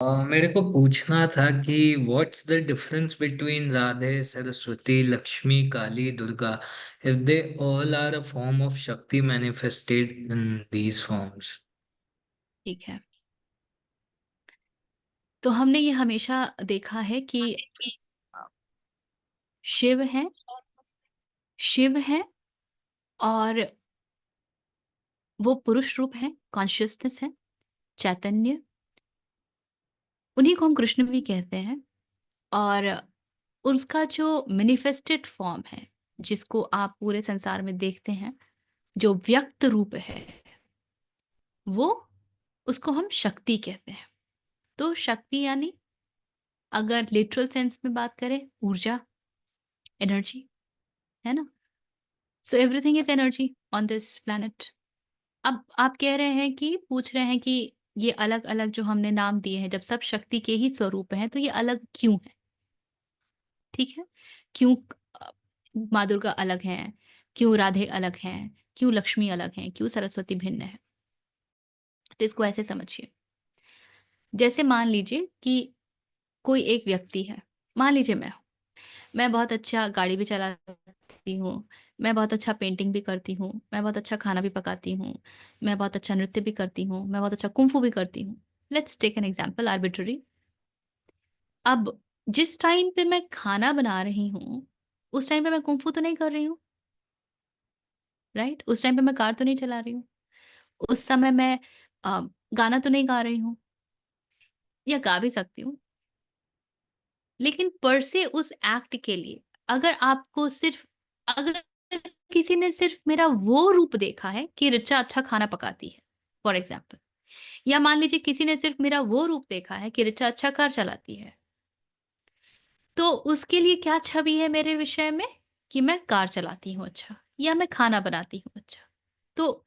मेरे को पूछना था कि what's the difference between Radhe, Saraswati, Lakshmi, Kali, Durga, if they all are a form of shakti manifested in these forms. ठीक है। तो हमने ये हमेशा देखा है कि अ, शिव हैं, शिव हैं और वो पुरुष रूप हैं, कॉन्शियसनेस है, चैतन्य, उन्हीं को हम कृष्ण भी कहते हैं। और उसका जो मैनिफेस्टेड फॉर्म है, जिसको आप पूरे संसार में देखते हैं, जो व्यक्त रूप है, वो उसको हम शक्ति कहते हैं। तो शक्ति यानी अगर लिटरल सेंस में बात करें, ऊर्जा, एनर्जी, है ना? So everything is energy on this planet. अब आप कह रहे हैं कि पूछ रहे हैं कि ये अलग-अलग जो हमने नाम दिए हैं, जब सब शक्ति के ही स्वरूप हैं, तो ये अलग क्यों हैं? ठीक है? क्यों अ, माँ दुर्गा अलग हैं? क्यों राधे अलग हैं? क्यों लक्ष्मी अलग हैं? क्यों सरस्वती भिन्न है? तो इसको ऐसे समझिए। जैसे मान लीजिए कि कोई एक व्यक्ति है, मान लीजिए मैं बहुत अच्छा गाड़ी भी चलाती हूँ, मैं बहुत अच्छा पेंटिंग भी करती हूँ, मैं बहुत अच्छा खाना भी पकाती हूँ, मैं बहुत अच्छा नृत्य भी करती हूँ, मैं बहुत अच्छा कुंग फू भी करती हूँ। Let's take an example arbitrary. अब जिस टाइम पे मैं खाना बना रही हूँ, उस टाइम पे मैं कुंग फू तो नहीं कर रही हूँ, राइट? उस टाइम पे मैं कार तो नहीं चला रही हूँ, उस समय मैं अ, गाना तो नहीं गा रही हूँ, या गा भी सकती हूँ। लेकिन पर से उस एक्ट के लिए अगर आपको सिर्फ अगर किसी ने सिर्फ मेरा वो रूप देखा है कि ऋचा अच्छा खाना पकाती है, फॉर एग्जाम्पल, या मान लीजिए किसी ने सिर्फ मेरा वो रूप देखा है कि ऋचा अच्छा कार चलाती है, तो उसके लिए क्या छवि है मेरे विषय में कि मैं कार चलाती हूँ अच्छा, या मैं खाना बनाती हूँ अच्छा। तो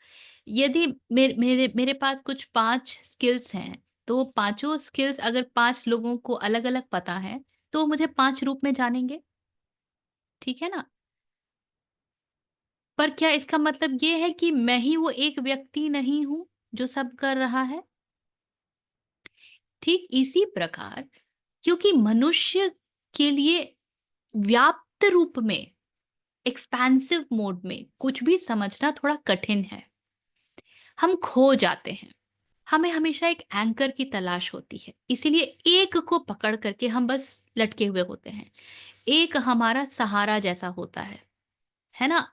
यदि मेरे मेरे मेरे पास कुछ 5 स्किल्स हैं, तो वो पाँचों स्किल्स अगर 5 लोगों को अलग-अलग पता है, तो वो मुझे 5 रूप में जानेंगे, ठीक है ना? पर क्या इसका मतलब ये है कि मैं ही वो एक व्यक्ति नहीं हूँ, जो सब कर रहा है? ठीक इसी प्रकार क्योंकि मनुष्य के लिए व्याप्त रूप में, एक्सपेंसिव मोड में कुछ भी समझना थोड़ा कठिन है। हम खो जाते हैं। हमें हमेशा एक एंकर की तलाश होती है। इसीलिए एक को पकड़ करके हम बस लटके हुए होते हैं। एक हमारा सहारा जैसा होता है ना?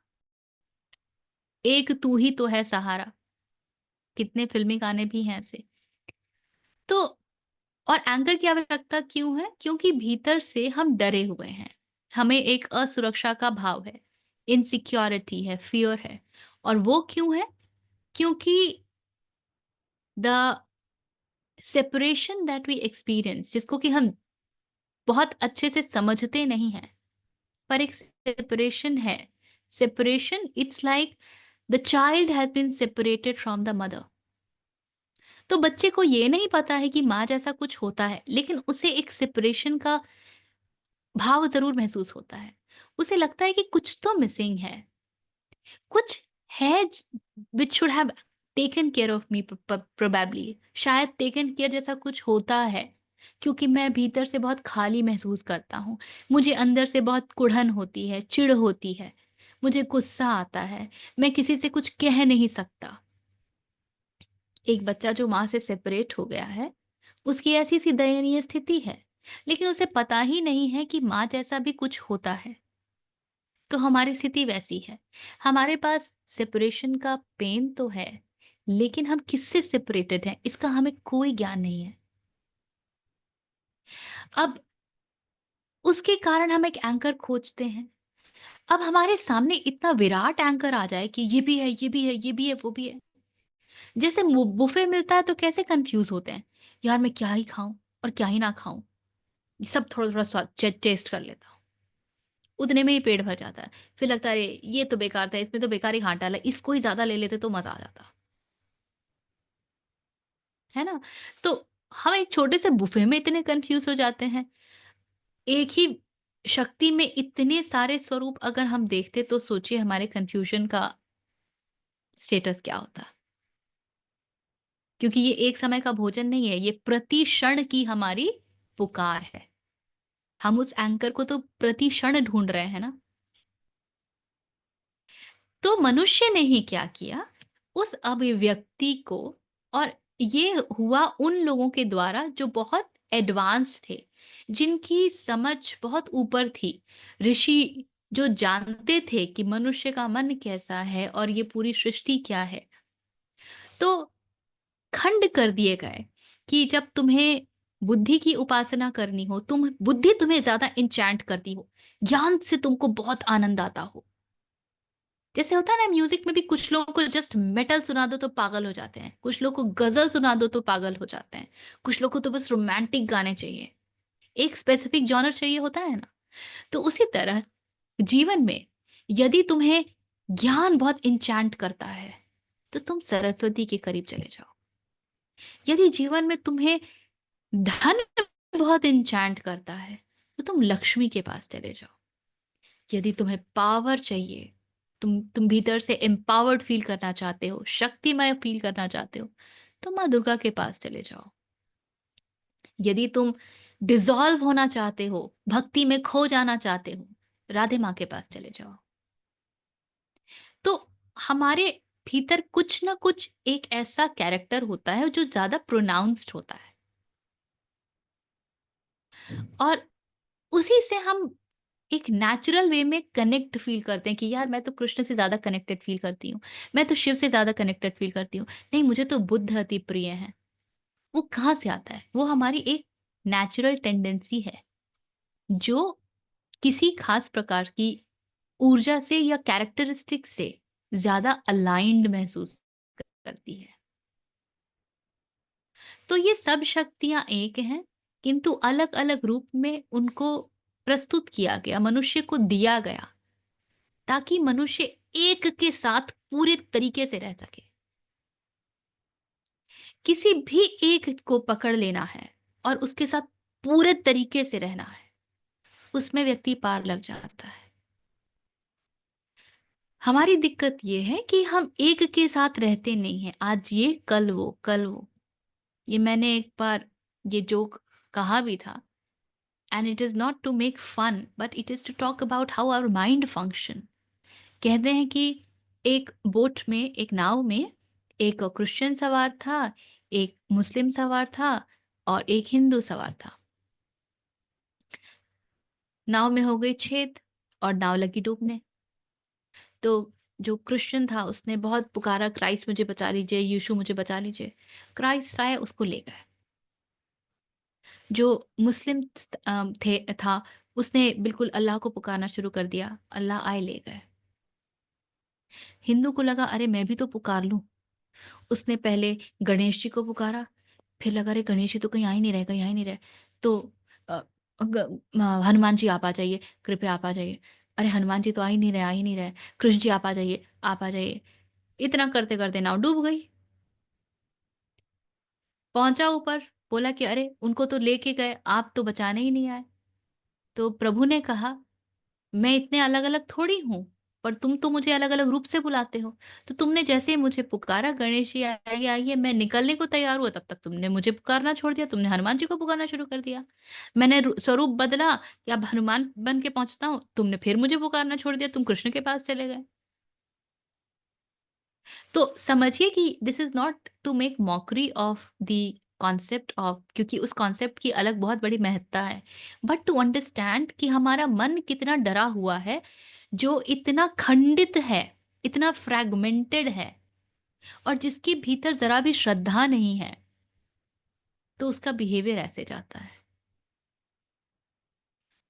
एक तू ही तो है सहारा। कितने फ़िल्मी गाने भी हैं ऐसे। तो और एंकर की आवश्यकता क्यों है? क्योंकि भीतर से हम डरे हुए हैं। हमें एक असुरक्षा का भाव है, इनसिक्योरिटी है, फ़ियर है। और वो क्यों है? क्योंकि the separation that we experience, जिसको कि हम बहुत अच्छे से समझते नहीं हैं, पर एक सेपरेशन है। Separation it's like the child has been separated from the mother. तो बच्चे को ये नहीं पता है कि माँ जैसा कुछ होता है, लेकिन उसे एक सेपरेशन का भाव ज़रूर महसूस होता है। उसे लगता है कि कुछ तो मिसिंग है, कुछ है which should have taken care of me probably, शायद टेकन केयर जैसा कुछ होता है, क्योंकि मैं भीतर से बहुत खाली महसूस करता हूँ। मुझे अंदर से बहुत कुढ़न होती है, चिढ़ होती है, मुझे गुस्सा आता है, मैं किसी से कुछ कह नहीं सकता। एक बच्चा जो माँ से सेपरेट हो गया है, उसकी ऐसी-सी दयनीय स्थिति है, लेकिन उसे पता ही नहीं है कि माँ जैसा भी कुछ होता है। तो हमारी स्थिति वैसी है। हमारे पास सेपरेशन का पेन तो है, लेकिन हम किससे सेपरेटेड हैं, इसका हमें कोई ज्ञान नहीं है। अब उसके कारण हम एक एंकर खोजते हैं। अब हमारे सामने इतना विराट एंकर आ जाए कि ये भी है, ये भी है, ये भी है, वो भी है। जैसे बुफे मिलता है तो कैसे कंफ्यूज होते हैं, यार मैं क्या ही खाऊं और क्या ही ना खाऊं, सब थोड़ा थोड़ा स्वाद टेस्ट कर लेता हूँ। उतने में ही पेट भर जाता है। फिर लगता है अरे ये तो बेकार था, इसमें तो बेकार ही घाटा डाला, इसको ही ज्यादा ले लेते तो मजा आ जाता, है ना? तो हम एक छोटे से बुफे में इतने कंफ्यूज हो जाते हैं। एक ही शक्ति में इतने सारे स्वरूप अगर हम देखते तो सोचिए, हमारे कंफ्यूजन का स्टेटस क्या होता। क्योंकि ये एक समय का भोजन नहीं है, ये प्रति क्षण की हमारी पुकार है। हम उस एंकर को तो प्रति क्षण ढूँढ रहे हैं ना। तो मनुष्य ने ही क्या किया, उस अभिव्यक्ति को, और ये हुआ उन लोगों के द्वारा जो बहुत एडवांस्ड थे, जिनकी समझ बहुत ऊपर थी। ऋषि जो जानते थे कि मनुष्य का मन कैसा है और ये पूरी सृष्टि क्या है। तो खंड कर दिए गए कि जब तुम्हें बुद्धि की उपासना करनी हो, बुद्धि तुम्हें ज़्यादा एन्चैंट करती हो, ज्ञान से तुमको बहुत आनंद आता हो। जैसे होता है ना म्यूज़िक में भी, कुछ लोगों को जस्ट मेटल सुना दो तो पागल हो जाते हैं, कुछ लोग को गज़ल सुना दो तो पागल हो जाते हैं, कुछ लोग को तो बस रोमांटिक गाने चाहिए, एक स्पेसिफिक जॉनर चाहिए होता है ना। तो उसी तरह जीवन में यदि तुम्हें ज्ञान बहुत एन्चैंट करता है, तो तुम सरस्वती के करीब चले जाओ। यदि जीवन में तुम्हें धन बहुत एन्चैंट करता है, तो तुम लक्ष्मी के पास चले जाओ। यदि तुम्हें पावर चाहिए, तुम भीतर से एम्पावर्ड फ़ील करना चाहते हो, शक्तिमय फ़ील करना चाहते हो, तो माँ दुर्गा के पास चले जाओ। यदि तुम डिज़ॉल्व होना चाहते हो, भक्ति में खो जाना चाहते हो, राधे माँ के पास चले जाओ। तो हमारे भीतर कुछ न कुछ एक ऐसा कैरेक्टर होता है जो ज़्यादा प्रोनाउंस्ड होता है, और उसी से हम एक नेचुरल वे में कनेक्ट फ़ील करते हैं कि यार मैं तो कृष्ण से ज़्यादा कनेक्टेड फ़ील करती हूँ, मैं तो शिव से ज़्यादा कनेक्टेड फ़ील करती हूँ। नहीं, मुझे तो बुद्ध अति प्रिय हैं। वो कहाँ से आता है? वो हमारी एक नेचुरल टेंडेंसी है, जो किसी ख़ास प्रकार की ऊर्जा से या कैरेक्टरिस्टिक से ज़्यादा अलाइन्ड महसूस करती है। तो ये सब शक्तियाँ एक हैं, किंतु अलग-अलग रूप में उनको प्रस्तुत किया गया, मनुष्य को दिया गया, ताकि मनुष्य एक के साथ पूरे तरीके से रह सके। किसी भी एक को पकड़ लेना है और उसके साथ पूरे तरीके से रहना है, उसमें व्यक्ति पार लग जाता है। हमारी दिक्कत ये है कि हम एक के साथ रहते नहीं हैं, आज ये, कल वो, कल वो। ये मैंने एक बार ये जोक कहा भी था, and it is not to make fun, but it is to talk about how our mind function. कहते हैं कि एक बोट में, एक नाव में, एक क्रिश्चियन सवार था, एक मुस्लिम सवार था और एक हिंदू सवार था। नाव में हो गई छेद और नाव लगी डूबने। तो जो क्रिश्चियन था उसने बहुत पुकारा, क्राइस्ट मुझे बचा लीजिए, यीशु मुझे बचा लीजिए। क्राइस्ट आए, उसको ले गए। जो मुस्लिम था, उसने बिल्कुल अल्लाह को पुकारना शुरू कर दिया, अल्लाह आए, ले गए। हिंदू को लगा अरे मैं भी तो पुकार लूं। उसने पहले गणेश जी को पुकारा, फिर लगा अरे गणेश जी तो कहीं आ ही नहीं रहे, कहीं आ ही नहीं रहे। तो अ, हनुमान जी आप आ जाइए, कृपया आप आ जाइए। अरे हनुमान जी तो आ ही नहीं रहे, आ ही नहीं रहे। कृष्ण जी आप आ जाइए, आप आ जाइए। इतना करते करते नाव डूब गई। पहुंचा ऊपर, बोला कि अरे उनको तो लेके गए, आप तो बचाने ही नहीं आए। तो प्रभु ने कहा, मैं इतने अलग-अलग थोड़ी हूँ, पर तुम तो मुझे अलग-अलग रूप से बुलाते हो। तो तुमने जैसे ही मुझे पुकारा, गणेश जी आइए, आइए, मैं निकलने को तैयार हुआ, तब तक तुमने मुझे पुकारना छोड़ दिया, तुमने हनुमान जी को पुकारना शुरू कर दिया। मैंने स्वरूप बदला कि अब हनुमान बन के पहुँचता हूँ, तुमने फिर मुझे पुकारना छोड़ दिया, तुम कृष्ण के पास चले गए। तो समझिए कि this is not to make mockery of the concept of, क्योंकि उस कॉन्सेप्ट की अलग बहुत बड़ी महत्ता है। बट टू अंडरस्टैंड कि हमारा मन कितना डरा हुआ है, जो इतना खंडित है, इतना फ्रैगमेंटेड है, और जिसके भीतर ज़रा भी श्रद्धा नहीं है, तो उसका बिहेवियर ऐसे जाता है।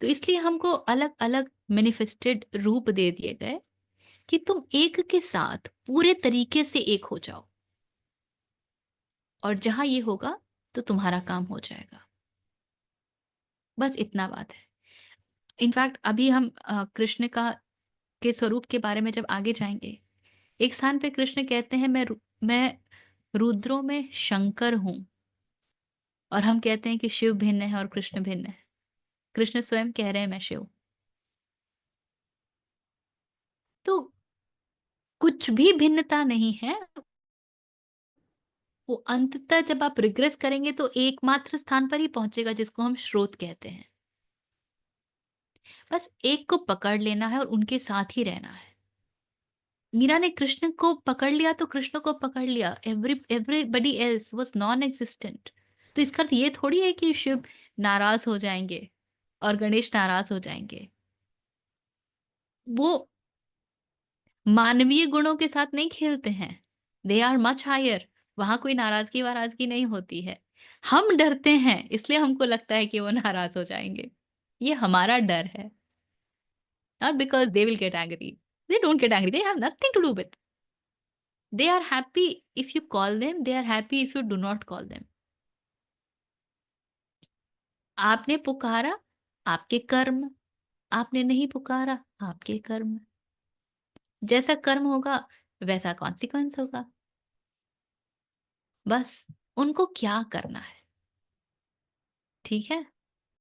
तो इसलिए हमको अलग-अलग मैनिफेस्टेड रूप दे दिए गए कि तुम एक के साथ पूरे तरीके से एक हो जाओ, और जहाँ ये होगा, तो तुम्हारा काम हो जाएगा। बस इतना बात है। इनफैक्ट अभी हम कृष्ण का के स्वरूप के बारे में जब आगे जाएँगे, एक स्थान पे कृष्ण कहते हैं मैं रुद्रों में शंकर हूँ, और हम कहते हैं कि शिव भिन्न है और कृष्ण भिन्न है। कृष्ण स्वयं कह रहे हैं मैं शिव। तो कुछ भी भिन्नता नहीं है, वो अंततः जब आप रिग्रेस करेंगे तो एकमात्र स्थान पर ही पहुँचेगा जिसको हम स्रोत कहते हैं। बस एक को पकड़ लेना है और उनके साथ ही रहना है। मीरा ने कृष्ण को पकड़ लिया तो कृष्ण को पकड़ लिया। Everybody else was non existent. तो इसका अर्थ ये थोड़ी है कि शिव नाराज़ हो जाएँगे और गणेश नाराज़ हो जाएँगे। वो मानवीय गुणों के साथ नहीं खेलते हैं। They are much higher. वहाँ कोई नाराज़गी-वाराज़गी नहीं होती है। हम डरते हैं इसलिए हमको लगता है कि वो नाराज़ हो जाएँगे। ये हमारा डर है। Not because they will get angry. They don't get angry. They have nothing to do with. They are happy if you call them. They are happy if you do not call them. आपने पुकारा, आपके कर्म। आपने नहीं पुकारा, आपके कर्म। जैसा कर्म होगा, वैसा कॉन्सिक्वेंस होगा। बस उनको क्या करना है, ठीक है?